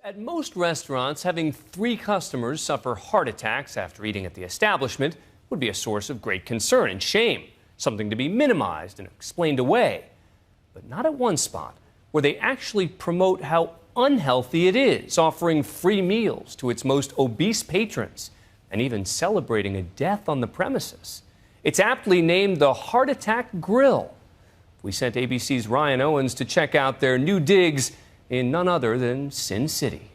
At most restaurants, having 3 customers suffer heart attacks after eating at the establishment would be a source of great concern and shame, something to be minimized and explained away. But not at one spot, where they actually promote how unhealthy it is, offering free meals to its most obese patrons and even celebrating a death on the premises. It's aptly named the Heart Attack Grill. We sent ABC's Ryan Owens to check out their new digs in none other than Sin City.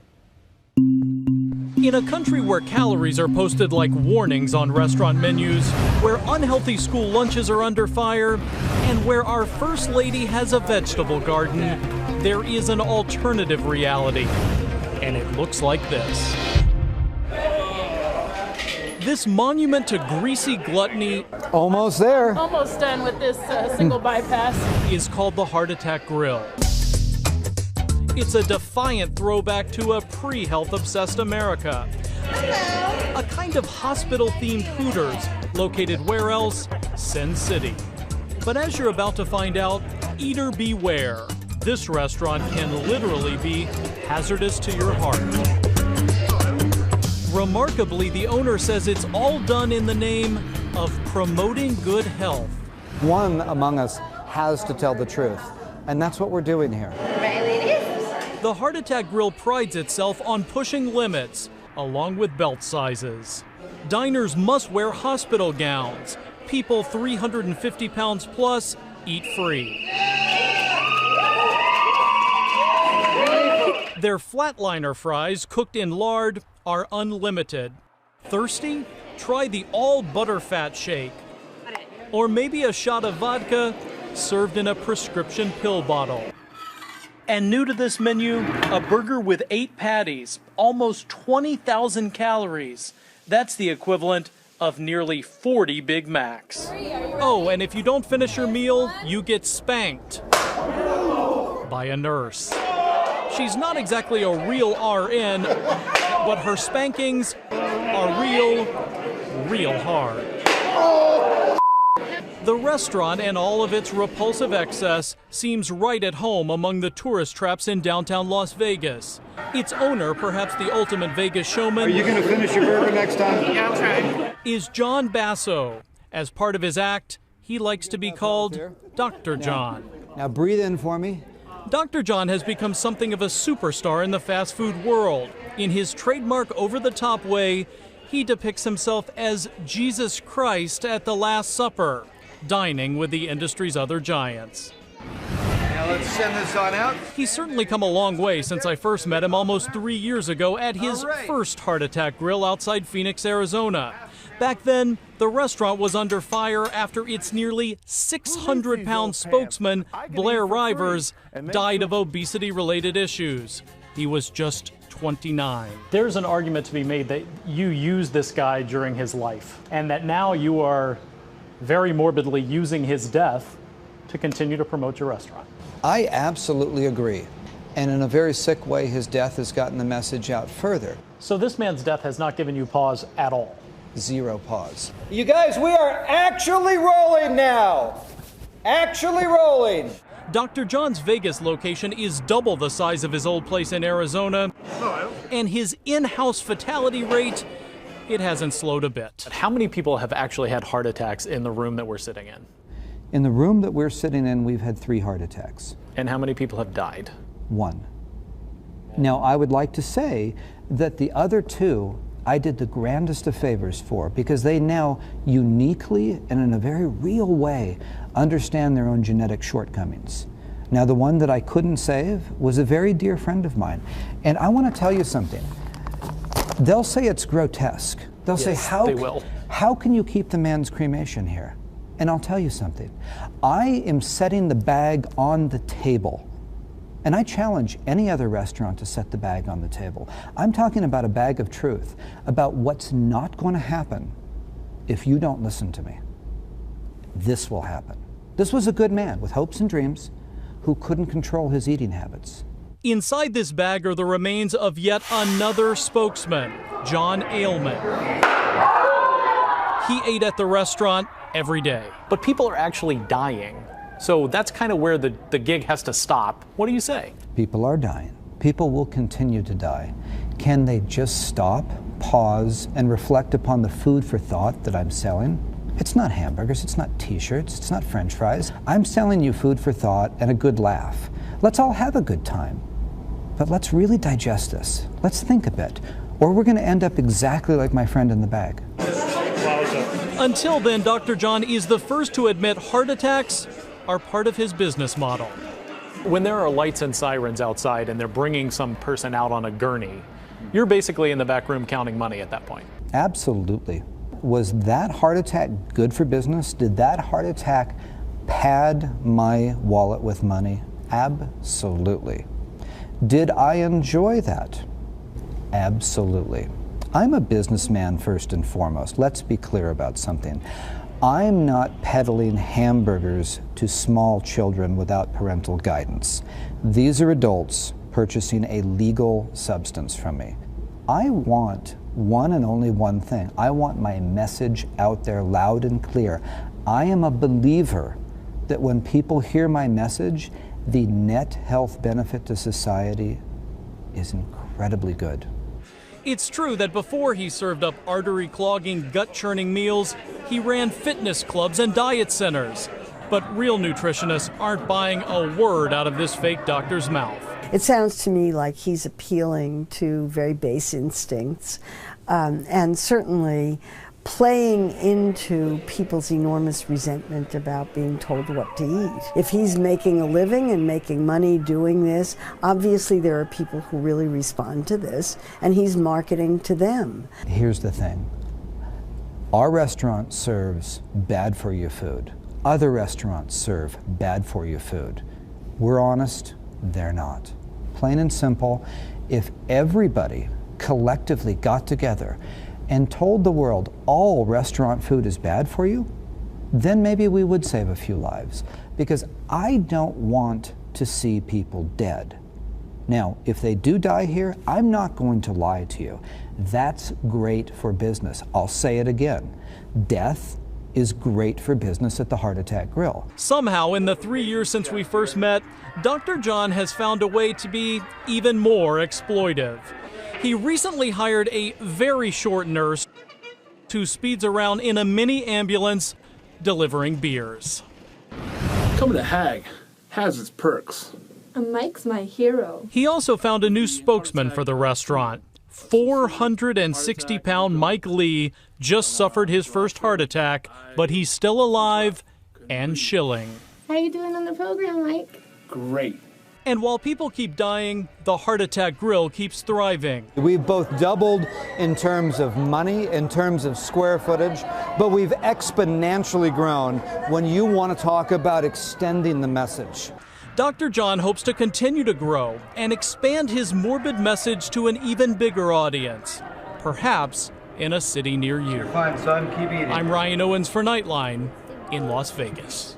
In a country where calories are posted like warnings on restaurant menus, where unhealthy school lunches are under fire, and where our First Lady has a vegetable garden, there is an alternative reality. And it looks like this. This monument to greasy gluttony, almost there, almost done with this single bypass, is called the Heart Attack Grill. It's a defiant throwback to a pre-health obsessed America. Hello. A kind of hospital-themed Hooters located where else? Sin City. But as you're about to find out, eater beware. This restaurant can literally be hazardous to your heart. Remarkably, the owner says it's all done in the name of promoting good health. One among us has to tell the truth, and that's what we're doing here. The Heart Attack Grill prides itself on pushing limits, along with belt sizes. Diners must wear hospital gowns. People 350 pounds plus eat free. Their flatliner fries, cooked in lard, are unlimited. Thirsty? Try the all butterfat shake. Or maybe a shot of vodka served in a prescription pill bottle. And new to this menu, a burger with 8 patties, almost 20,000 calories. That's the equivalent of nearly 40 Big Macs. Oh, and if you don't finish your meal, you get spanked by a nurse. She's not exactly a real RN, but her spankings are real hard. The restaurant and all of its repulsive excess seems right at home among the tourist traps in downtown Las Vegas. Its owner, perhaps the ultimate Vegas showman, are you going to finish your burger next time? Yeah, I'll try. Is John Basso. As part of his act, he likes to be called Dr. John. Now breathe in for me. Dr. John has become something of a superstar in the fast food world. In his trademark over-the-top way, he depicts himself as Jesus Christ at the Last Supper, dining with the industry's other giants. Now let's send this on out. He's certainly come a long way since I first met him almost 3 years ago at his first Heart Attack Grill outside Phoenix, Arizona. Back then, the restaurant was under fire after its nearly 600-pound spokesman, Blair Rivers, died of obesity-related issues. He was just 29. There's an argument to be made that you used this guy during his life, and that now you are very morbidly using his death to continue to promote your restaurant. I absolutely agree. And in a very sick way, his death has gotten the message out further. So this man's death has not given you pause at all? Zero pause. You guys, we are actually rolling now. Actually rolling. Dr. John's Vegas location is double the size of his old place in Arizona. And his in-house fatality rate, it hasn't slowed a bit. How many people have actually had heart attacks in the room that we're sitting in? In the room that we're sitting in, we've had 3 heart attacks. And how many people have died? 1. Now, I would like to say that the other 2, I did the grandest of favors for, because they now uniquely and in a very real way understand their own genetic shortcomings. Now, the one that I couldn't save was a very dear friend of mine. And I want to tell you something. They'll say it's grotesque. They'll say, how can you keep the man's cremation here? And I'll tell you something. I am setting the bag on the table. And I challenge any other restaurant to set the bag on the table. I'm talking about a bag of truth, about what's not going to happen if you don't listen to me. This will happen. This was a good man with hopes and dreams who couldn't control his eating habits. Inside this bag are the remains of yet another spokesman, John Ailman. He ate at the restaurant every day. But people are actually dying. So that's kind of where the gig has to stop. What do you say? People are dying. People will continue to die. Can they just stop, pause, and reflect upon the food for thought that I'm selling? It's not hamburgers, it's not t-shirts, it's not french fries. I'm selling you food for thought and a good laugh. Let's all have a good time. But let's really digest this. Let's think a bit, or we're going to end up exactly like my friend in the bag. Until then, Dr. John is the first to admit heart attacks are part of his business model. When there are lights and sirens outside and they're bringing some person out on a gurney, you're basically in the back room counting money at that point. Absolutely. Was that heart attack good for business? Did that heart attack pad my wallet with money? Absolutely. Did I enjoy that? Absolutely. I'm a businessman first and foremost. Let's be clear about something. I'm not peddling hamburgers to small children without parental guidance. These are adults purchasing a legal substance from me. I want one and only one thing. I want my message out there loud and clear. I am a believer that when people hear my message, the net health benefit to society is incredibly good. It's true that before he served up artery-clogging, gut-churning meals, he ran fitness clubs and diet centers. But real nutritionists aren't buying a word out of this fake doctor's mouth. It sounds to me like he's appealing to very base instincts and certainly playing into people's enormous resentment about being told what to eat. If he's making a living and making money doing this, obviously there are people who really respond to this, and he's marketing to them. Here's the thing. Our restaurant serves bad-for-you food. Other restaurants serve bad-for-you food. We're honest, they're not. Plain and simple, if everybody collectively got together and told the world all restaurant food is bad for you, then maybe we would save a few lives. Because I don't want to see people dead. Now, if they do die here, I'm not going to lie to you. That's great for business. I'll say it again. Death is great for business at the Heart Attack Grill. Somehow, in the 3 years since we first met, Dr. John has found a way to be even more exploitive. He recently hired a very short nurse who speeds around in a mini ambulance delivering beers. Coming to Hag has its perks. Mike's my hero. He also found a new spokesman for the restaurant. 460-pound Mike Lee just suffered his first heart attack, but he's still alive and shilling. How you doing on the program, Mike? Great. And while people keep dying, the Heart Attack Grill keeps thriving. We've both doubled in terms of money, in terms of square footage, but we've exponentially grown when you want to talk about extending the message. Dr. John hopes to continue to grow and expand his morbid message to an even bigger audience, perhaps in a city near you. Fine, son. Keep eating. I'm Ryan Owens for Nightline in Las Vegas.